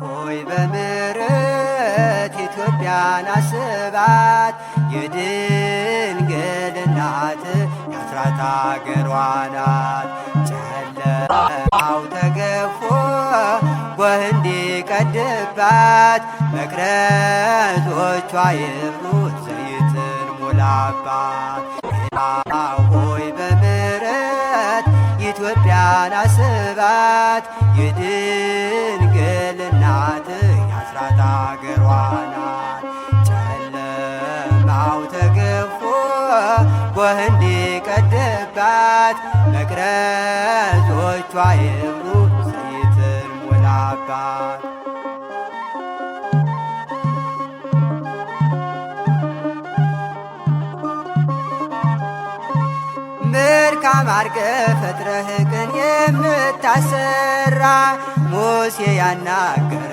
ሆይ በምሕረት ኢትዮጵያን አስባት። የድንግል እናት የአስራት አገሯ ናት። ጨለማው ተገፎ ጎህ እንዲቀድባት መቅረዞቿ ይብሩ ዘይትን ሙላባት። ሆይ በምሕረት ኢትዮጵያን አስባት። የድንግል እናት የአስራት አገሯ ናት። ጨለማው ተገፎ ጎህ እንዲቀድባት መቅረዞቿ ይብሩ ዘይትን ሙላባት። መልካም አድርገህ ፈጥረህ ቅን የምታሰራ ሙሴ ያናገረ